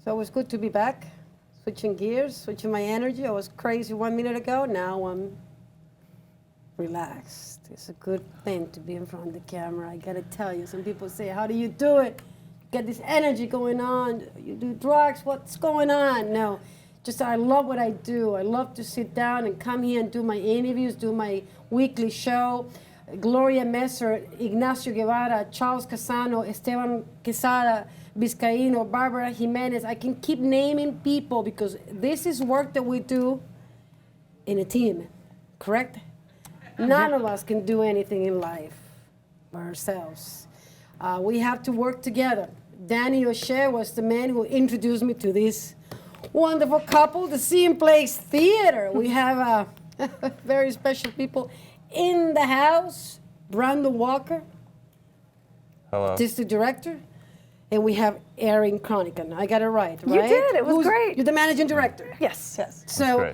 So it was good to be back, switching gears, switching my energy. I was crazy 1 minute ago. Now I'm relaxed. It's a good thing to be in front of the camera. I gotta tell you, some people say, how do you do it? Get this energy going on. You do drugs, what's going on? No, just I love what I do. I love to sit down and come here and do my interviews, do my weekly show. Gloria Messer, Ignacio Guevara, Charles Casano, Esteban Quesada, Vizcaíno, Barbara Jimenez. I can keep naming people because this is work that we do in a team, correct? None of us can do anything in life by ourselves. We have to work together. Danny O'Shea was the man who introduced me to this wonderful couple, the Scene Place Theater. We have very special people in the house. Brandon Walker, hello, artistic director. And we have Erin Cronican. I got it right? You did. It was great. You're the managing director. Yes. Yes. So,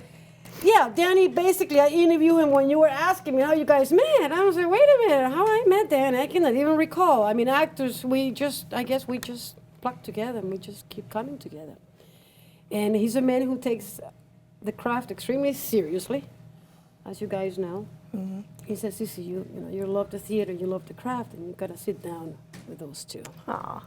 yeah, Danny, basically, I interviewed him when you were asking me how you guys met. I was like, wait a minute, how I met Danny? I cannot even recall. I mean, actors, I guess we just pluck together and we just keep coming together. And he's a man who takes the craft extremely seriously, as you guys know. Mm-hmm. He says, Sissy, you love the theater, you love the craft, and you've got to sit down with those two. Aww.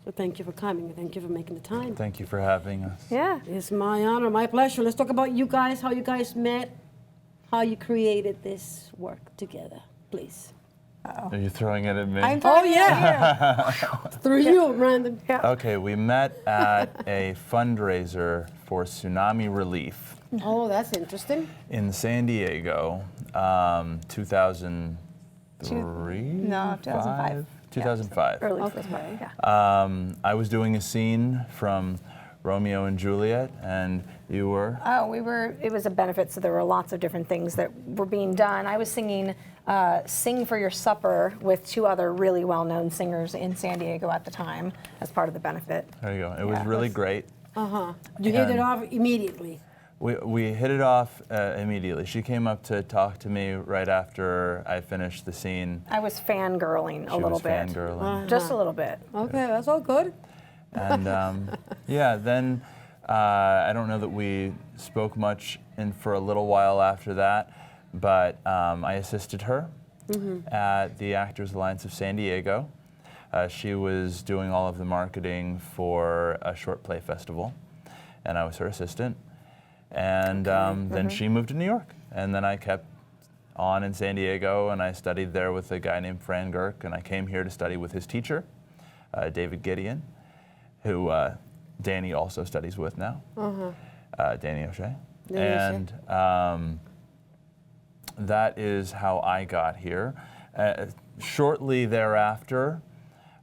So thank you for coming, and thank you for making the time. Thank you for having us. Yeah. It's my honor, my pleasure. Let's talk about you guys, how you guys met, how you created this work together, please. Uh-oh. Are you throwing it at me? Oh, yeah. Through you, Brandon. Yeah. Okay, we met at a fundraiser for tsunami relief. Oh, that's interesting. In San Diego, 2003? No, 2005. 2005. Early Okay. 2005, yeah. I was doing a scene from Romeo and Juliet, and you were? Oh, it was a benefit, so there were lots of different things that were being done. I was singing Sing for Your Supper with two other really well-known singers in San Diego at the time as part of the benefit. There you go. It was really great. Uh-huh. You hit it off immediately. We hit it off immediately. She came up to talk to me right after I finished the scene. I was fangirling a little bit. She was fangirling. Just a little bit. Okay, that's all good. And yeah, then I don't know that we spoke much for a little while after that, but I assisted her at the Actors Alliance of San Diego. She was doing all of the marketing for a short play festival, and I was her assistant. And then she moved to New York, and then I kept on in San Diego, and I studied there with a guy named Fran Girk, and I came here to study with his teacher, David Gideon, who Danny also studies with now, Danny O'Shea. And that is how I got here. Shortly thereafter,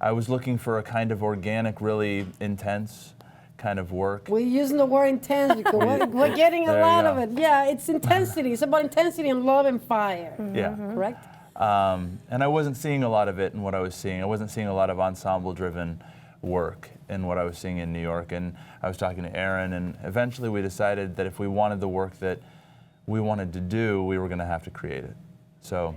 I was looking for a kind of organic, really intense kind of work. We're using the word intense because we're getting a lot of it. Yeah, it's intensity. It's about intensity and love and fire. Yeah. Correct? And I wasn't seeing a lot of it in what I was seeing. I wasn't seeing a lot of ensemble-driven work in what I was seeing in New York. And I was talking to Erin, and eventually we decided that if we wanted the work that we wanted to do, we were going to have to create it. So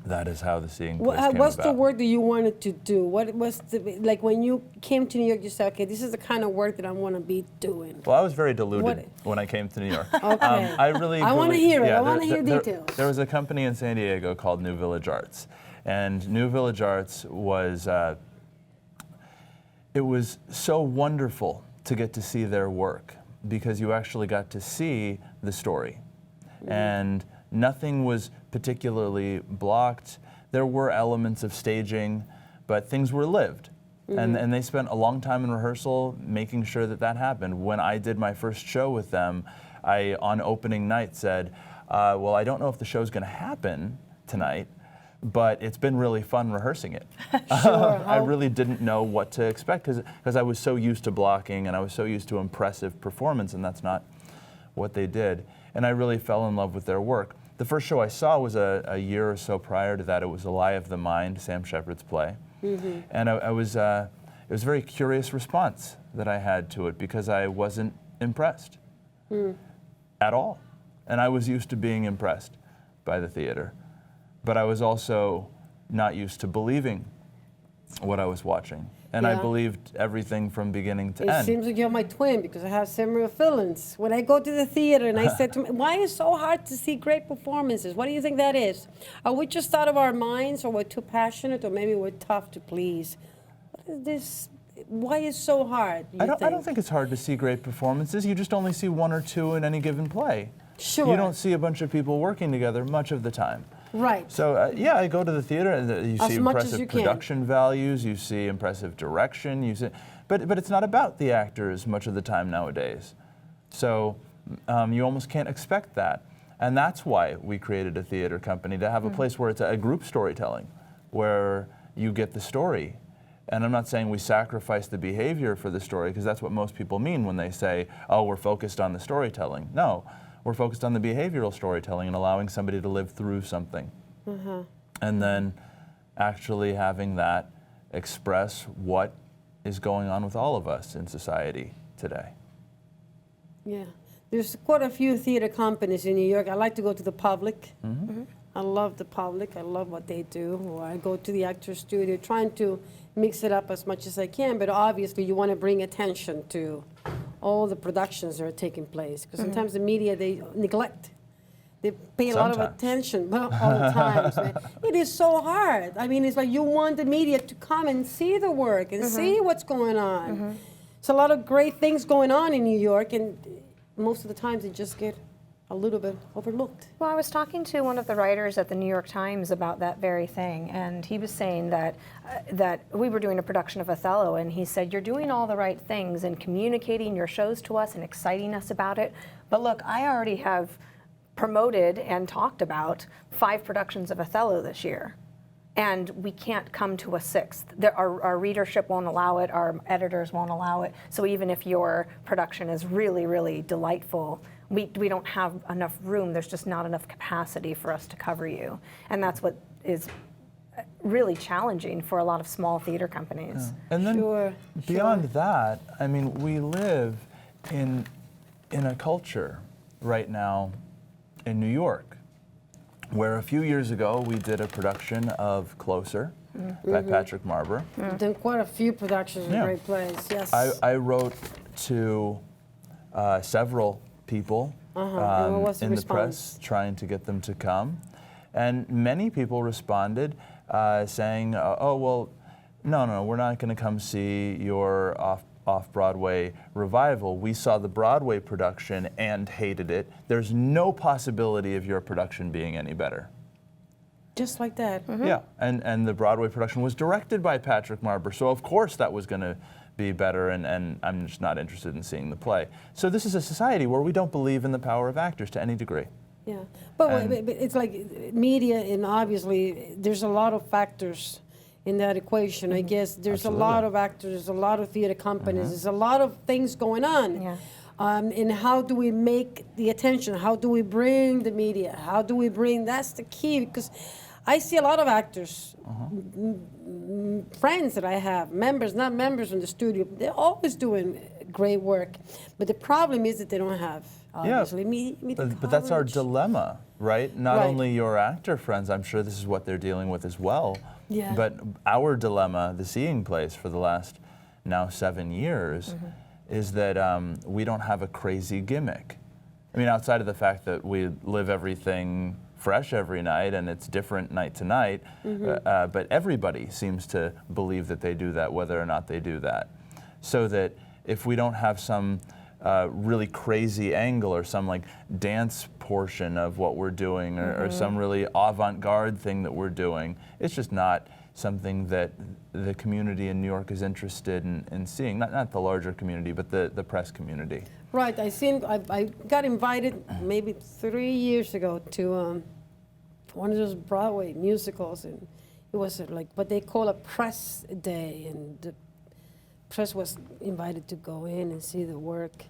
that is how the Seeing Place came What's about. the work that you wanted to do? What was like when you came to New York? You said, "Okay, this is the kind of work that I want to be doing." Well, I was very deluded when I came to New York. Okay. I want to hear it. I want to hear details. There was a company in San Diego called New Village Arts, and New Village Arts was it was so wonderful to get to see their work because you actually got to see the story, and nothing was particularly blocked. There were elements of staging, but things were lived. And they spent a long time in rehearsal making sure that that happened. When I did my first show with them, I, on opening night, said, well, I don't know if the show's going to happen tonight, but it's been really fun rehearsing it. Sure. I really didn't know what to expect because I was so used to blocking and I was so used to impressive performance, and that's not what they did. And I really fell in love with their work. The first show I saw was a year or so prior to that. It was A Lie of the Mind, Sam Shepard's play. And it was a very curious response that I had to it because I wasn't impressed at all. And I was used to being impressed by the theater. But I was also not used to believing what I was watching. And I Yeah. believed everything from beginning to It end. seems like you're my twin because I have similar feelings. When I go to the theater and I said to me, why is it so hard to see great performances? What do you think that is? Are we just out of our minds, or we're too passionate, or maybe we're tough to please? What is this? Why is it so hard? I don't think it's hard to see great performances. You just only see one or two in any given play. Sure. You don't see a bunch of people working together much of the time. Right. So yeah, I go to the theater and you As see much as impressive you can. production values, you see impressive direction, you see, but it's not about the actors much of the time nowadays. So you almost can't expect that, and that's why we created a theater company, to have a place where it's a group storytelling, where you get the story. And I'm not saying we sacrifice the behavior for the story, because that's what most people mean when they say, oh, we're focused on the storytelling. No. We're focused on the behavioral storytelling and allowing somebody to live through something. And then actually having that express what is going on with all of us in society today. Yeah. There's quite a few theater companies in New York. I like to go to the Public. I love the Public. I love what they do. Or I go to the Actors Studio, trying to mix it up as much as I can, but obviously you want to bring attention to all the productions that are taking place, because sometimes the media, they neglect. They pay a lot of Sometimes. attention, but all the times. Man. It is so hard. I mean, it's like you want the media to come and see the work and see what's going on. It's a lot of great things going on in New York, and most of the times they just get a little bit overlooked. Well, I was talking to one of the writers at the New York Times about that very thing, and he was saying that that we were doing a production of Othello, and he said, you're doing all the right things and communicating your shows to us and exciting us about it, but look, I already have promoted and talked about 5 productions of Othello this year, and we can't come to a 6th. Our readership won't allow it, our editors won't allow it, so even if your production is really, really delightful, we don't have enough room. There's just not enough capacity for us to cover you. And that's what is really challenging for a lot of small theater companies. And then Sure, beyond that, I mean, we live in a culture right now in New York where a few years ago we did a production of Closer by Patrick Marber. We've done quite a few productions in Yeah. great plays, yes. I wrote to several people And what was the in the response? press trying to get them to come. And many people responded saying, oh, well, no, we're not going to come see your off-Broadway revival. We saw the Broadway production and hated it. There's no possibility of your production being any better. Just like that. Yeah, and the Broadway production was directed by Patrick Marber, so of course that was going to be better, and I'm just not interested in seeing the play. So this is a society where we don't believe in the power of actors to any degree. Yeah, but And- it's like media, and obviously there's a lot of factors in that equation. I guess there's a lot of actors, there's a lot of theater companies, there's a lot of things going on. Yeah. And how do we make the attention? How do we bring the media? How do we bring? That's the key, because I see a lot of actors, friends that I have, members, not members in the studio. They're always doing great work, but the problem is that they don't have obviously media But that's our coverage. dilemma, right? Not Right. only your actor friends, I'm sure this is what they're dealing with as well. Yeah. But our dilemma, the Seeing Place, for the last now 7 years, is that we don't have a crazy gimmick. I mean, outside of the fact that we live everything fresh every night and it's different night to night, but everybody seems to believe that they do that, whether or not they do that. So that if we don't have some really crazy angle or some like dance portion of what we're doing, or some really avant-garde thing that we're doing, it's just not something that the community in New York is interested in seeing. Not the larger community, but the press community. Right, I got invited maybe 3 years ago to one of those Broadway musicals, and it was like what they call a press day, and the press was invited to go in and see the work.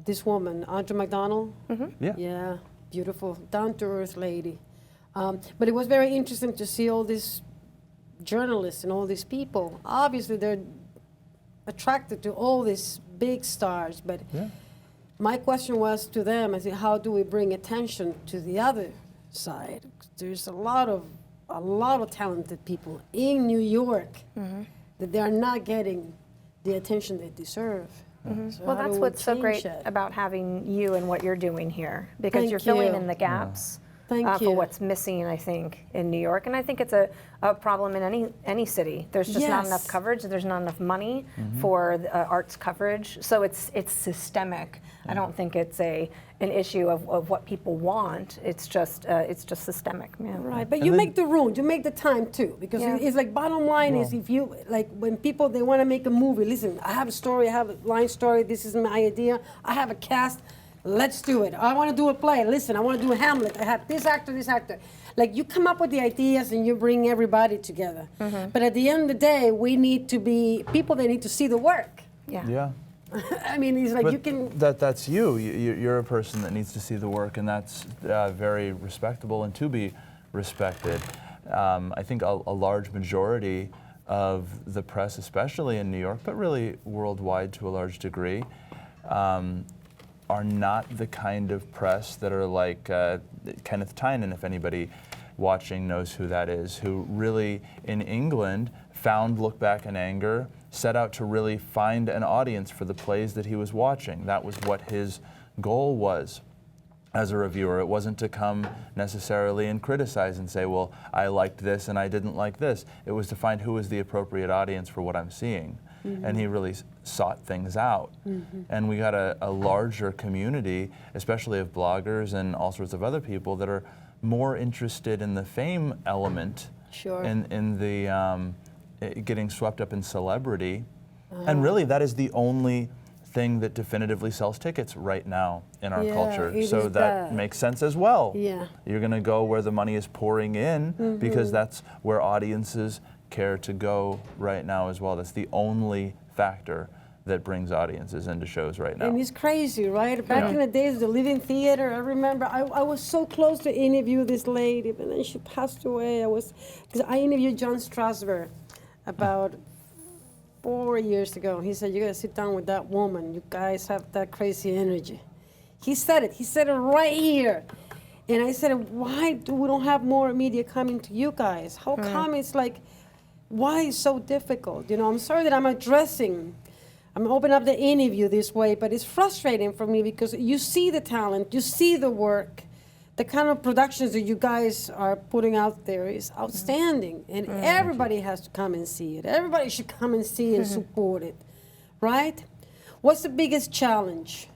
This woman, Audra McDonald, yeah, beautiful, down-to-earth lady. But it was very interesting to see all these journalists and all these people. Obviously, they're attracted to all these big stars, but my question was to them, I said, how do we bring attention to the other side? There's a lot of a lot of talented people in New York that they are not getting the attention they deserve. So Well, how do that's we what's so change great that? about having you and what you're doing here, because Thank you're filling you. in the gaps Thank for you. what's missing, I think, in New York. And I think it's a problem in any city. There's just not enough Yes. coverage. There's not enough money for the, arts coverage. So it's systemic. I don't think it's an issue of what people want. It's just systemic. Yeah. Right, but you make the room, you make the time too, because Yeah. it's like bottom line is if you, like when people, they want to make a movie, listen, I have a story, I have a line story, this is my idea, I have a cast, let's do it. I want to do a play, listen, I want to do a Hamlet, I have this actor. Like you come up with the ideas and you bring everybody together. But at the end of the day, we need to be people that need to see the work. Yeah. I mean, it's like But you can, that's you. You're a person that needs to see the work, and that's very respectable and to be respected. I think a large majority of the press, especially in New York, but really worldwide to a large degree, are not the kind of press that are like Kenneth Tynan, if anybody watching knows who that is, who really in England found Look Back in Anger, set out to really find an audience for the plays that he was watching. That was what his goal was as a reviewer. It wasn't to come necessarily and criticize and say, well, I liked this and I didn't like this. It was to find who was the appropriate audience for what I'm seeing. And he really sought things out. And we got a larger community, especially of bloggers and all sorts of other people that are more interested in the fame element, Sure. in the getting swept up in celebrity. And really that is the only thing that definitively sells tickets right now in our Yeah, culture. it So is that that. makes sense as well. Yeah. You're going to go where the money is pouring in because that's where audiences care to go right now as well. That's the only factor that brings audiences into shows right now. and it's crazy, right? Back in the days of the Living Theater, I remember I was so close to interview this lady, but then she passed away. Because I interviewed John Strasberg about 4 years ago. He said, you gotta sit down with that woman. You guys have that crazy energy. He said it right here. And I said, why do we don't have more media coming to you guys? How come it's like, why is so difficult? You know, I'm sorry that I'm opening up the interview this way, but it's frustrating for me because you see the talent, you see the work, the kind of productions that you guys are putting out there is outstanding, and everybody has to come and see it. Everybody should come and see and support it, right? What's the biggest challenge?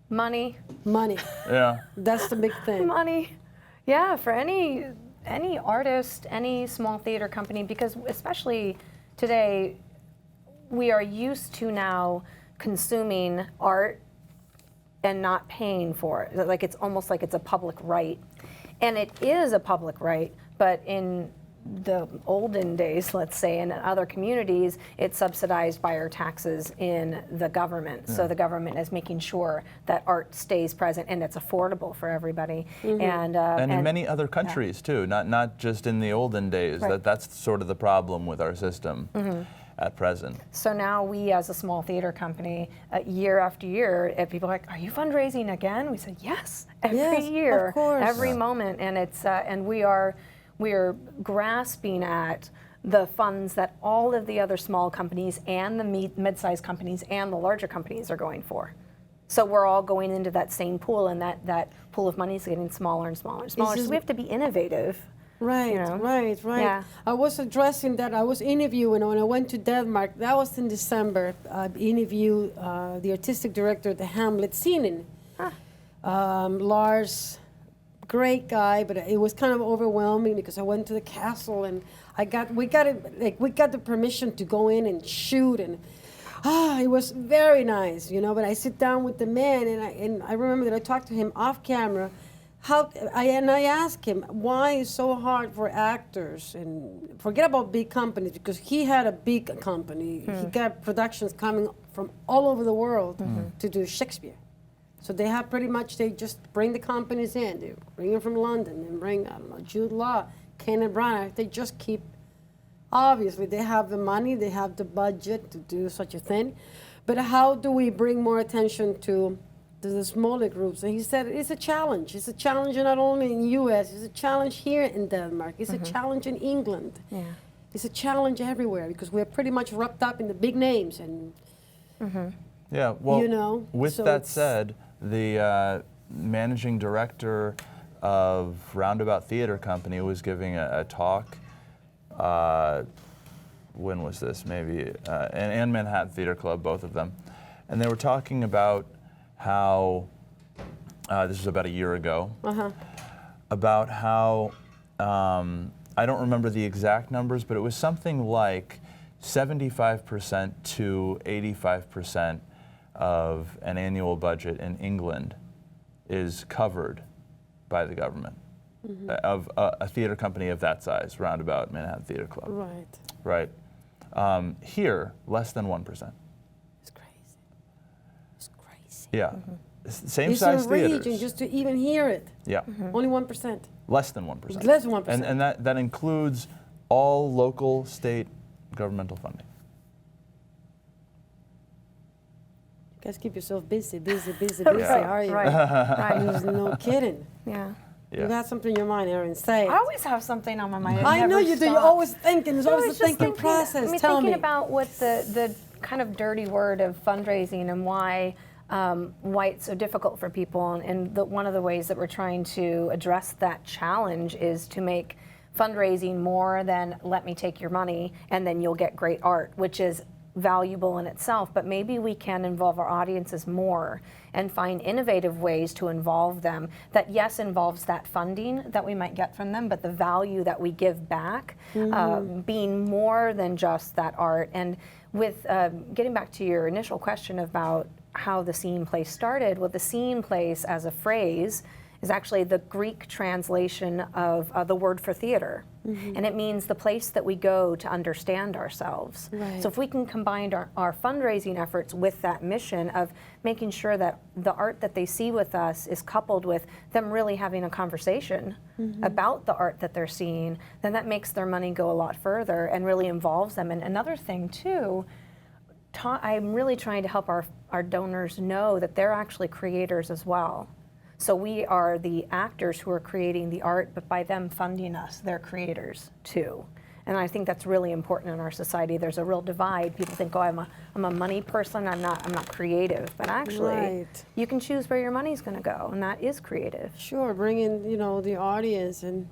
Money. Money. Yeah. That's the big thing. Money. Yeah, for any artist, any small theater company, because especially today, we are used to now consuming art and not paying for it. Like it's almost like it's a public right. And it is a public right, but in the olden days, let's say, in other communities, it's subsidized by our taxes in the government. So the government is making sure that art stays present and it's affordable for everybody. And in many other countries too, not just in the olden days. Right. That's sort of the problem with our system at present. So now we, as a small theater company, year after year, people are like, "Are you fundraising again?" We said, "Yes, every Yes, year, of course. every moment," and it's and we are grasping at the funds that all of the other small companies and the mid-sized companies and the larger companies are going for. So we're all going into that same pool, and that pool of money is getting smaller and smaller and smaller. So we have to be innovative. Right, You know? right. Yeah. I was addressing that. I was interviewing when I went to Denmark. That was in December. I interviewed the artistic director of the Hamlet scene. Lars, great guy, but it was kind of overwhelming because I went to the castle and we got the permission to go in and shoot, and it was very nice, you know. But I sit down with the man, and I remember that I talked to him off camera. I asked him why it's so hard for actors, and forget about big companies, because he had a big company. He got productions coming from all over the world to do Shakespeare. So they have they just bring the companies in. They bring them from London and bring, I don't know, Jude Law, Kenneth Branagh. They just keep, obviously they have the money, they have the budget to do such a thing. But how do we bring more attention to the smaller groups. And he said it's a challenge. It's a challenge not only in the U.S., it's a challenge here in Denmark. It's a challenge in England. Yeah. It's a challenge everywhere because we're pretty much wrapped up in the big names. And Yeah, well, you know, with so that it's- said, the managing director of Roundabout Theater Company was giving a talk. When was this? Maybe and Manhattan Theater Club, both of them, and they were talking about how this was about a year ago. About how I don't remember the exact numbers, but it was something like 75% to 85% of an annual budget in England is covered by the government of a theater company of that size, Roundabout Manhattan Theater Club. Right. Right. Here, less than 1%. It's crazy. It's crazy. Yeah. Same It's size enraging theaters. just to even hear it. Yeah. Only 1%. Less than 1%. Less than 1%. And that includes all local, state governmental funding. You guys keep yourself busy, busy, busy, busy, Right, are you? right. There's no kidding. Yeah. You Yeah. got something in your mind, Erin. Say it. I always have something on my mind. It I know never you do. You're stops. always thinking. There's No, always a it's just thinking process. I mean, Tell thinking me. about what the kind of dirty word of fundraising and why it's so difficult for people. And one of the ways that we're trying to address that challenge is to make fundraising more than let me take your money and then you'll get great art, which is valuable in itself, but maybe we can involve our audiences more and find innovative ways to involve them that, yes, involves that funding that we might get from them, but the value that we give back being more than just that art. And with getting back to your initial question about how the scene place started, well, the scene place as a phrase is actually the Greek translation of the word for theater. And it means the place that we go to understand ourselves. Right. So if we can combine our fundraising efforts with that mission of making sure that the art that they see with us is coupled with them really having a conversation about the art that they're seeing, then that makes their money go a lot further and really involves them. And another thing too, I'm really trying to help our donors know that they're actually creators as well. So we are the actors who are creating the art, but by them funding us, they're creators too. And I think that's really important in our society. There's a real divide. People think, oh, I'm a money person, I'm not creative. But actually, Right. you can choose where your money's gonna go, and that is creative. Sure, bring in, the audience and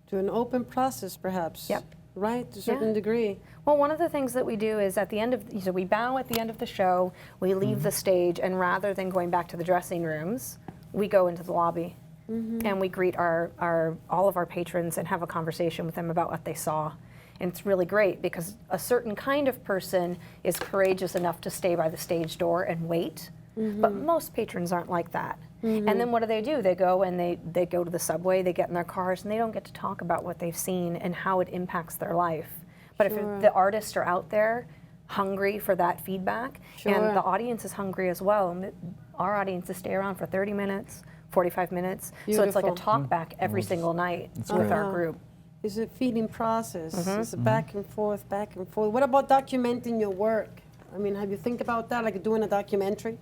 to an open process, perhaps. Yep. Right, to a certain Yeah. degree. Well, one of the things that we do is at the end of, so we bow at the end of the show, we leave the stage, and rather than going back to the dressing rooms, we go into the lobby and we greet all of our patrons and have a conversation with them about what they saw. And it's really great because a certain kind of person is courageous enough to stay by the stage door and wait, but most patrons aren't like that. And then what do? They go and they go to the subway, they get in their cars, and they don't get to talk about what they've seen and how it impacts their life. But if the artists are out there hungry for that feedback, and the audience is hungry as well, and our audiences stay around for 30 minutes, 45 minutes. So it's like a Beautiful. talk back every single night with our group. It's a feeding process. It's a back and forth, back and forth. What about documenting your work? I mean, have you think about that, like doing a documentary?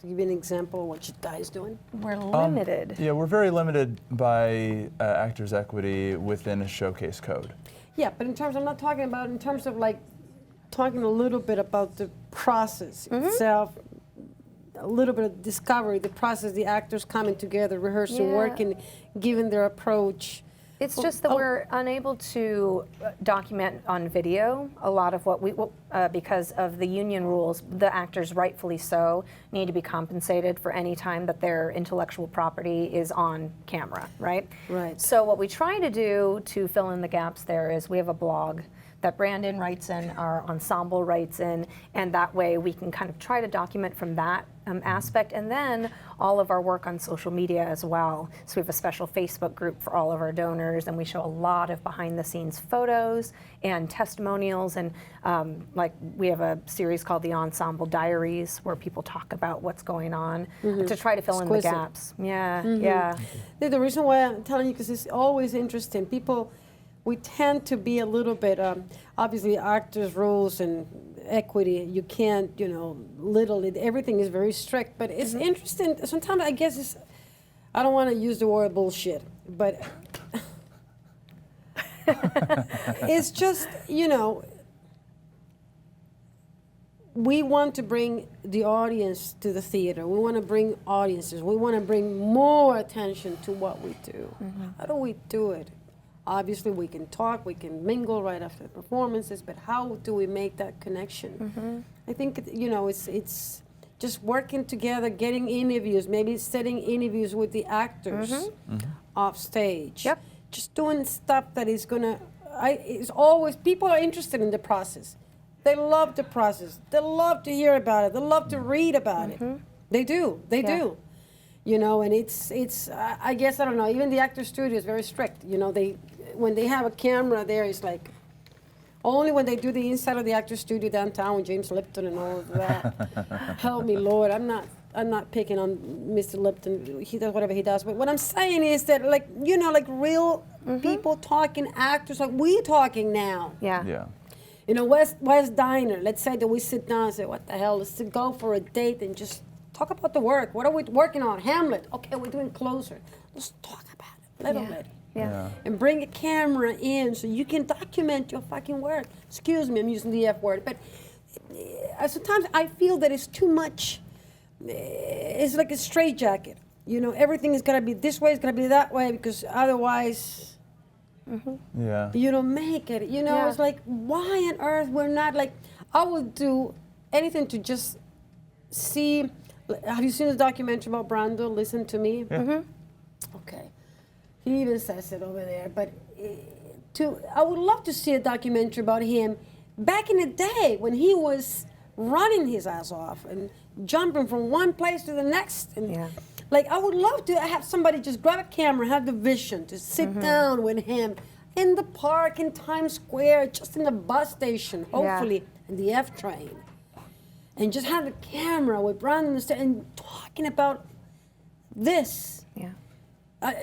To give you an example of what you guys doing? We're limited. Yeah, we're very limited by Actors Equity within a showcase code. Yeah, but in terms, I'm not talking about in terms of like talking a little bit about the process itself, a little bit of discovery, the process, the actors coming together, rehearsing, Yeah. working, giving their approach. It's just that we're unable to document on video a lot of what because of the union rules, the actors, rightfully so, need to be compensated for any time that their intellectual property is on camera, right? Right. So what we try to do to fill in the gaps there is we have a blog that Brandon writes in, our ensemble writes in, and that way we can kind of try to document from that aspect, and then all of our work on social media as well. So we have a special Facebook group for all of our donors, and we show a lot of behind the scenes photos and testimonials, and like we have a series called the Ensemble Diaries where people talk about what's going on to try to fill in the Exquisite. gaps. Yeah, yeah. The reason why I'm telling you, because it's always interesting. People, we tend to be a little bit, obviously actors' rules and equity, you can't, everything is very strict, but it's interesting. Sometimes I guess I don't want to use the word bullshit, but it's just, we want to bring the audience to the theater. We want to bring audiences. We want to bring more attention to what we do. How do we do it? Obviously, we can talk, we can mingle right after the performances, but how do we make that connection? I think, it's just working together, getting interviews, maybe setting interviews with the actors off stage. Yep. Just doing stuff that is it's always, people are interested in the process. They love the process. They love to hear about it. They love to read about it. They do. They do. And it's. I guess, I don't know. Even the actor studio is very strict. When they have a camera there, it's like only when they do the inside of the actor studio downtown with James Lipton and all of that. Help me, Lord. I'm not picking on Mr. Lipton. He does whatever he does. But what I'm saying is that, like real people talking, actors like we talking now. Yeah. West Diner, let's say that we sit down and say, what the hell, let's go for a date and just talk about the work. What are we working on? Hamlet. Okay, we're doing Closer. Let's talk about it a little bit. Yeah. And bring a camera in so you can document your fucking work. Excuse me, I'm using the F word. But sometimes I feel that it's too much. It's like a straitjacket. Everything is going to be this way, it's going to be that way, because otherwise... Yeah. You don't make it. It's like, why on earth we're not like, I would do anything to just see. Have you seen the documentary about Brando, Listen to Me? Yeah. Okay. He even says it over there. But I would love to see a documentary about him back in the day when he was running his ass off and jumping from one place to the next. And like, I would love to have somebody just grab a camera, have the vision to sit down with him in the park, in Times Square, just in the bus station, hopefully, in the F train. And just have the camera with Brandon and talking about this. Yeah.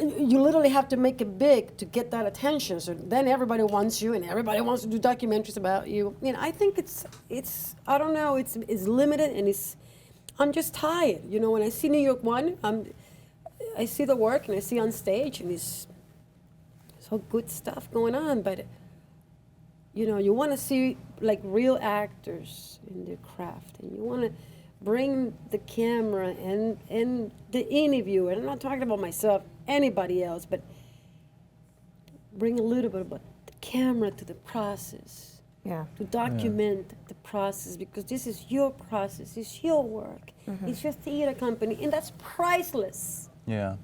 You literally have to make it big to get that attention. So then everybody wants you and everybody wants to do documentaries about you. I think it's I don't know, it's limited and I'm just tired. When I see New York One, I see the work and I see on stage and it's so good stuff going on. But, you want to see like real actors in their craft, and you want to bring the camera and the interview. And I'm not talking about myself, anybody else, but bring a little bit about the camera to the process. To document the process, because this is your process, it's your work, it's your theater company, and that's priceless. Yeah.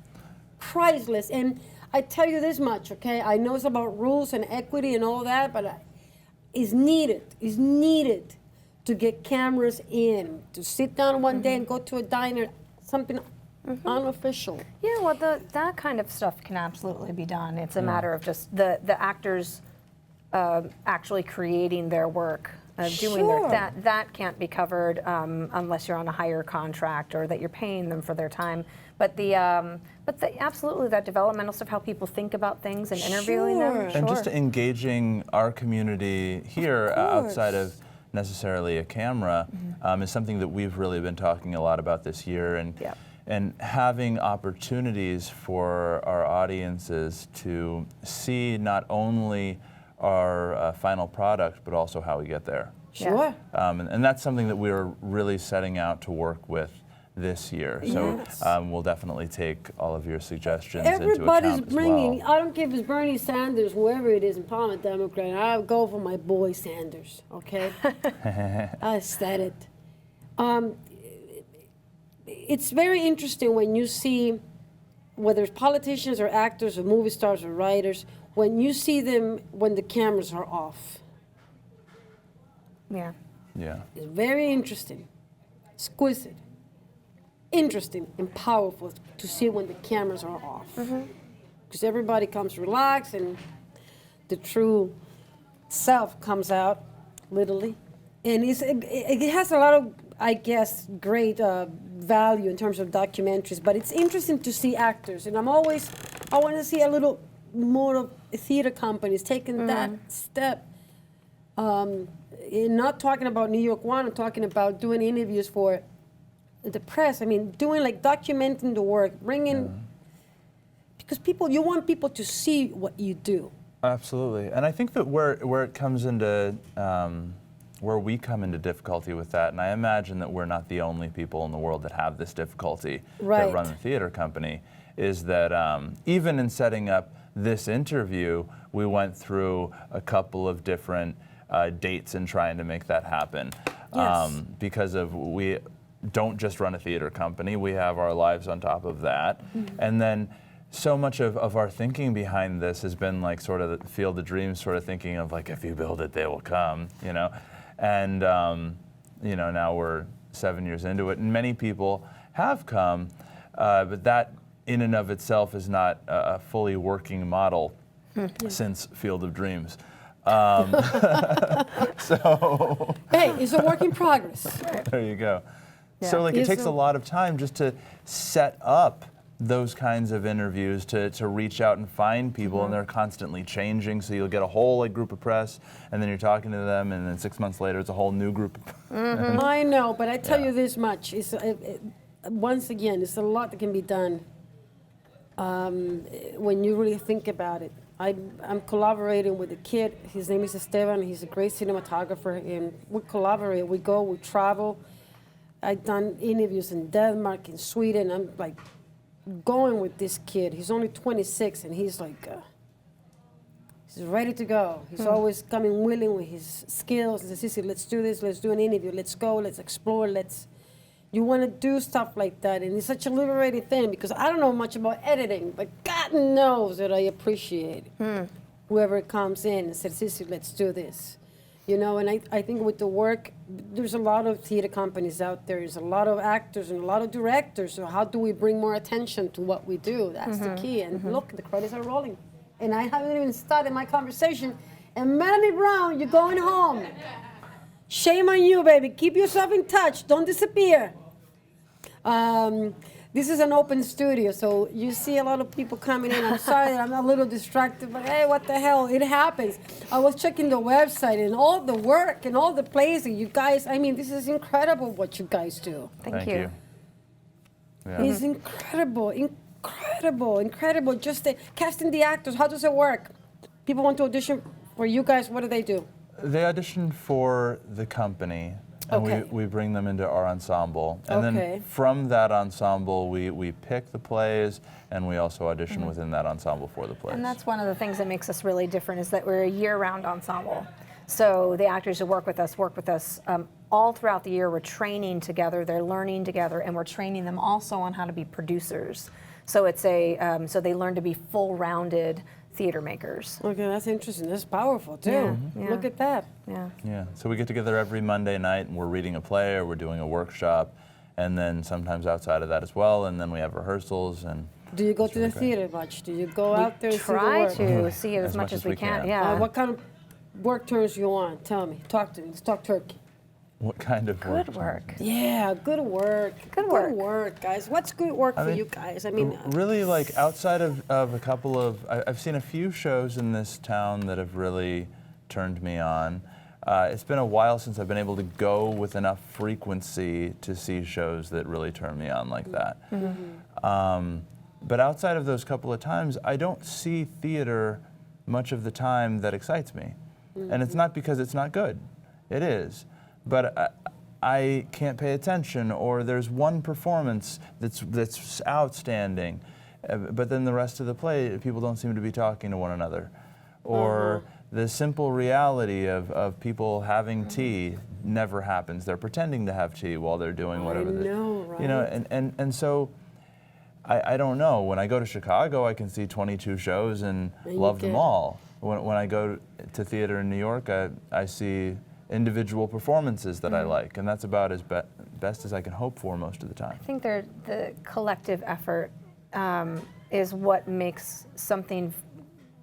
Priceless. And I tell you this much, okay? I know it's about rules and equity and all that, but it's needed to get cameras in, to sit down one day and go to a diner, something unofficial. Yeah, well, that kind of stuff can absolutely be done. It's a matter of just the actors actually creating their work, doing that can't be covered unless you're on a higher contract or that you're paying them for their time. But absolutely that developmental stuff, how people think about things and interviewing them. And just engaging our community here outside of necessarily a camera is something that we've really been talking a lot about this year, and having opportunities for our audiences to see not only our final product, but also how we get there. Sure. And that's something that we're really setting out to work with this year. So we'll definitely take all of your suggestions Everybody's into account bringing, as well. I don't care if it's Bernie Sanders, whoever it is, and I'm a Democrat, I'll go for my boy Sanders, okay? I said it. It's very interesting when you see, whether it's politicians or actors or movie stars or writers, when you see them when the cameras are off. Yeah. It's very interesting, exquisite, interesting, and powerful to see when the cameras are off. Because everybody comes relaxed and the true self comes out, literally. And it has a lot of, I guess, great value in terms of documentaries, but it's interesting to see actors. And I want to see a little more of theater companies taking that step. Not talking about New York One, I'm talking about doing interviews for the press. I mean, doing like documenting the work, bringing, because you want people to see what you do. Absolutely, and I think that where it comes into, where we come into difficulty with that, and I imagine that we're not the only people in the world that have this difficulty that run a theater company, is that even in setting up this interview, we went through a couple of different dates in trying to make that happen. Yes. Because we don't just run a theater company, we have our lives on top of that. And then so much of our thinking behind this has been like sort of the Field of Dreams sort of thinking of like, if you build it, they will come, you know? And, you know, now we're 7 years into it, and many people have come, but that in and of itself is not a fully working model since Field of Dreams. So Hey, it's a work in progress. there you go. Yeah. So like it Is takes a- a lot of time just to set up those kinds of interviews, to reach out and find people, and they're constantly changing. So you'll get a whole like group of press, and then you're talking to them, and then 6 months later it's a whole new group. I know, but I tell you this much: it's once again, it's a lot that can be done when you really think about it. I'm collaborating with a kid. His name is Esteban. He's a great cinematographer, and we collaborate. We go, we travel. I've done interviews in Denmark, in Sweden. I'm like going with this kid. He's only 26, and he's like, he's ready to go. He's always coming willing with his skills. He says, Sissy, let's do this. Let's do an interview. Let's go. Let's explore. You want to do stuff like that, and it's such a liberating thing, because I don't know much about editing, but God knows that I appreciate whoever comes in and says, Sissy, let's do this. You know, and I think with the work, there's a lot of theater companies out there. There's a lot of actors and a lot of directors. So how do we bring more attention to what we do? That's the key. And look, the credits are rolling. And I haven't even started my conversation. And Melanie Brown, you're going home. Shame on you, baby. Keep yourself in touch. Don't disappear. This is an open studio, so you see a lot of people coming in. I'm sorry that I'm a little distracted, but hey, what the hell? It happens. I was checking the website and all the work and all the places. You guys, I mean, this is incredible what you guys do. Thank you. Yeah. It's incredible, incredible. Just casting the actors, how does it work? People want to audition for you guys, what do they do? They audition for the company, and Okay. we bring them into our ensemble. And Okay. then from that ensemble, we pick the plays, and we also audition within that ensemble for the plays. And that's one of the things that makes us really different, is that we're a year-round ensemble. So the actors who work with us all throughout the year. We're training together, they're learning together, and we're training them also on how to be producers. So it's so they learn to be full-rounded theater makers. Okay, that's interesting. That's powerful, too. Yeah, yeah. Look at that. Yeah. Yeah, so we get together every Monday night, and we're reading a play, or we're doing a workshop, and then sometimes outside of that as well, and then we have rehearsals. And Do you go it's to really the great. theater much? Do you go out there and see the Try work? to see it as much as we can. Yeah. What kind of work turns you on? Tell me. Talk to me. Let's talk turkey. What kind of work? Good work. Yeah, good work. Good work. Good work, guys. What's good work for mean, you guys? I mean, Really, like outside of a couple of, I've seen a few shows in this town that have really turned me on. It's been a while since I've been able to go with enough frequency to see shows that really turn me on like that. But outside of those couple of times, I don't see theater much of the time that excites me. And it's not because it's not good. It is. But I can't pay attention, or there's one performance that's outstanding, but then the rest of the play, people don't seem to be talking to one another. Or the simple reality of people having tea never happens. They're pretending to have tea while they're doing whatever. I know, right? You know, and so I don't know. When I go to Chicago, I can see 22 shows and you love them get- all. When I go to theater in New York, I see individual performances that I like, and that's about as best as I can hope for most of the time. I think the collective effort is what makes something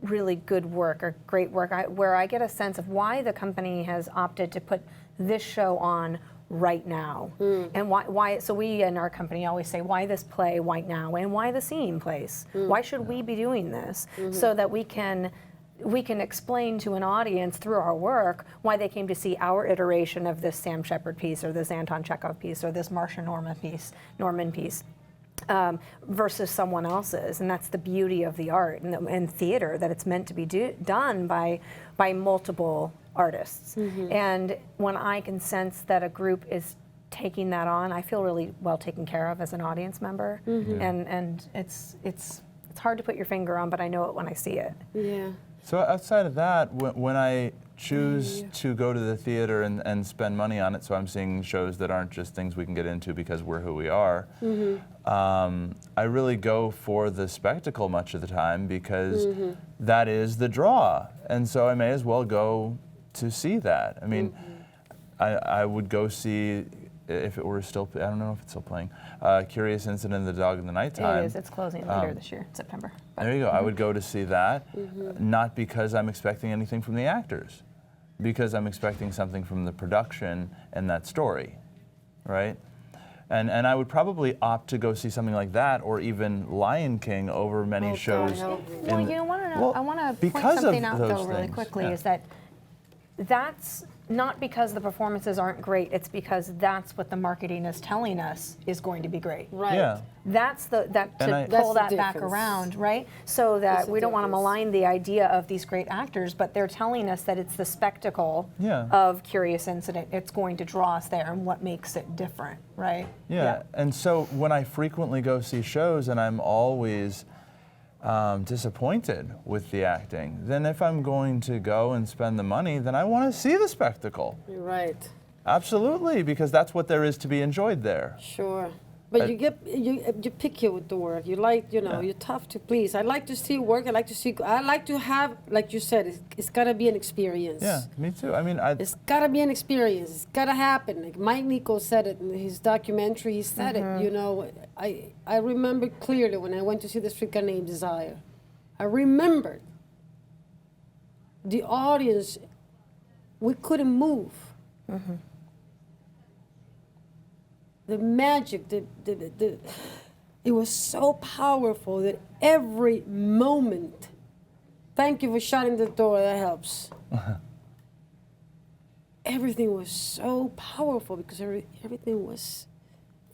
really good work or great work, where I get a sense of why the company has opted to put this show on right now. And why, so we in our company always say, why this play right now, and why the singing place? Why should we be doing this? So that we can explain to an audience through our work why they came to see our iteration of this Sam Shepard piece, or this Anton Chekhov piece, or this Marcia Norman piece. Versus someone else's, and that's the beauty of the art and theater, that it's meant to be done by multiple artists. And when I can sense that a group is taking that on, I feel really well taken care of as an audience member. And it's hard to put your finger on, but I know it when I see it. Yeah. So outside of that, when I choose to go to the theater and spend money on it, so I'm seeing shows that aren't just things we can get into because we're who we are, I really go for the spectacle much of the time, because that is the draw. And so I may as well go to see that. I mean, I would go see, if it were still, I don't know if it's still playing, Curious Incident of the Dog in the Nighttime. It is. It's closing later this year, September. There you go. I would go to see that, not because I'm expecting anything from the actors, because I'm expecting something from the production and that story, right? And I would probably opt to go see something like that, or even Lion King, over many shows. Well, you want to know, I want to point something out though really quickly, is that that's not because the performances aren't great, it's because that's what the marketing is telling us is going to be great. Right. Yeah. That's to pull that back around, right? So that we don't want to malign the idea of these great actors, but they're telling us that it's the spectacle of Curious Incident. It's going to draw us there, and what makes it different, right? Yeah. And so when I frequently go see shows and I'm always disappointed with the acting, then if I'm going to go and spend the money, then I want to see the spectacle. You're right. Absolutely, because that's what there is to be enjoyed there. Sure. But you picky with the work. You like, you're tough to please. I like to see work. I like to have, like you said, it's got to be an experience. Yeah, me too. I mean, it's got to be an experience. It's got to happen. Like Mike Nico said it in his documentary. He said it. I remember clearly when I went to see The Streetcar Named Desire. I remembered the audience. We couldn't move. The magic, it was so powerful that every moment, thank you for shutting the door, that helps. Everything was so powerful because everything was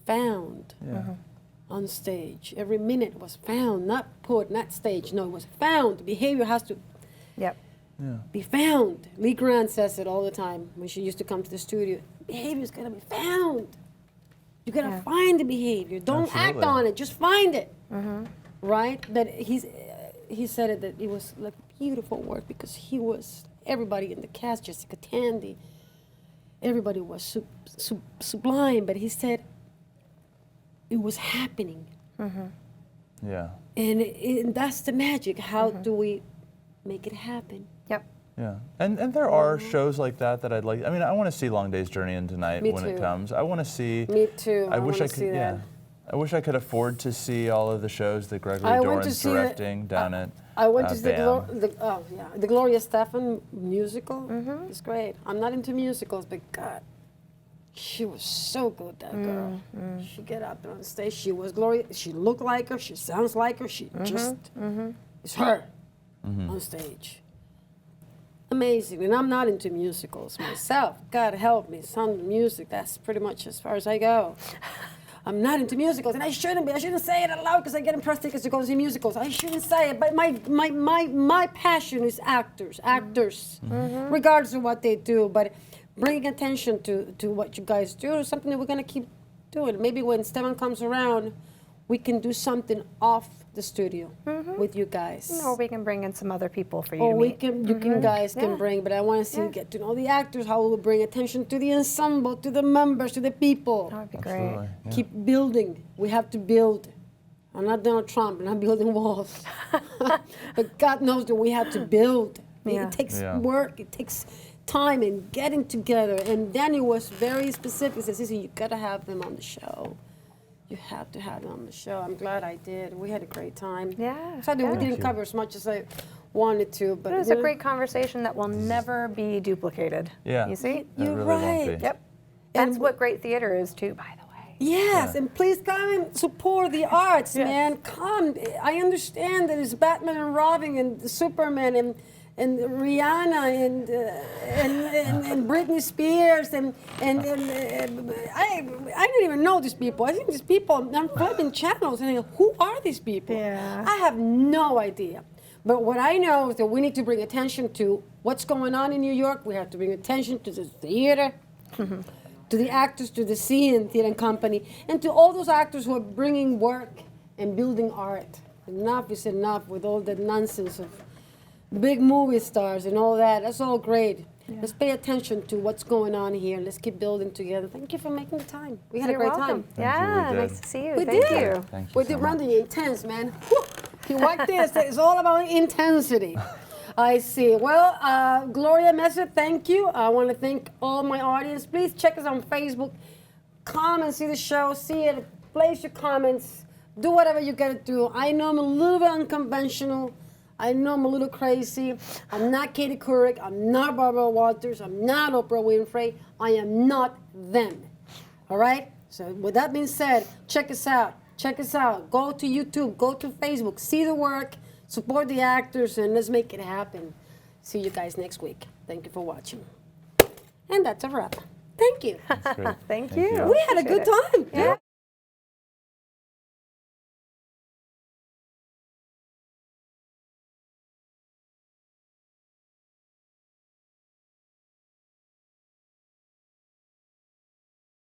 found on stage. Every minute was found, not put, not staged. No, it was found. Behavior has to be found. Lee Grant says it all the time when she used to come to the studio. Behavior's got to be found. You gotta find the behavior. Don't act on it. Just find it. Right? That he said it, that it was like beautiful work, because everybody in the cast, Jessica Tandy, everybody was sublime. But he said it was happening. yeah. And that's the magic. How do we make it happen? Yep. Yeah, and there are shows like that I'd like. I mean, I want to see Long Day's Journey into Night when it comes. I want to see. Me too. I wish I could. Yeah. I wish I could afford to see all of the shows that Gregory Doran's directing down at. I went to see the Gloria Estefan musical. It's great. I'm not into musicals, but God, she was so good. That girl. She get up there on stage. She was Gloria. She looked like her. She sounds like her. She just it's her on stage. Amazing. And I'm not into musicals myself. God help me. Sound of music, that's pretty much as far as I go. I'm not into musicals, and I shouldn't be. I shouldn't say it out loud because I get impressed tickets to go see musicals. I shouldn't say it, but my passion is actors, regardless of what they do. But bringing attention to what you guys do is something that we're going to keep doing. Maybe when Stevan comes around, we can do something off the studio with you guys. Or we can bring in some other people for you to meet. You guys can bring, but I want to see you get to know the actors, how we will bring attention to the ensemble, to the members, to the people. That would be great. Yeah. Keep building. We have to build. I'm not Donald Trump, and I'm building walls. But God knows that we have to build. It takes work, it takes time and getting together. And Danny was very specific. He says, Sissy, you got to have them on the show. You have to have them on the show. I'm glad I did. We had a great time. Yeah. Sadly, we didn't cover as much as I wanted to, but it was a great conversation that will never be duplicated. Yeah. You see? You're really right. won't be. Yep. That's what great theater is too, by the way. Yes, Yeah. and please come and support the arts, Yes. man. Come. I understand that it's Batman and Robin and Superman and Rihanna and Britney Spears and I didn't even know these people. I think these people, I'm flipping channels and I go, who are these people? Yeah. I have no idea. But what I know is that we need to bring attention to what's going on in New York. We have to bring attention to the theater, to the actors, to the scene theater and company, and to all those actors who are bringing work and building art. Enough is enough with all that nonsense of big movie stars and all that. That's all great. Let's pay attention to what's going on here. Let's keep building together. Thank you for making the time. We had You're a great welcome. time. Yeah, we did. nice to see you. We Thank did. you. Thank you We so did much. Brandon, you're intense, man. Whew. You like this. It's all about intensity. I see. Well, Gloria Messer, thank you. I want to thank all my audience. Please check us on Facebook. Come and see the show. See it. Place your comments. Do whatever you got to do. I know I'm a little bit unconventional. I know I'm a little crazy. I'm not Katie Couric. I'm not Barbara Walters. I'm not Oprah Winfrey. I am not them. All right? So with that being said, check us out. Check us out. Go to YouTube. Go to Facebook. See the work. Support the actors, and let's make it happen. See you guys next week. Thank you for watching. And that's a wrap. Thank you. That's great. Thank you. We had a Appreciate good it. time. Yeah.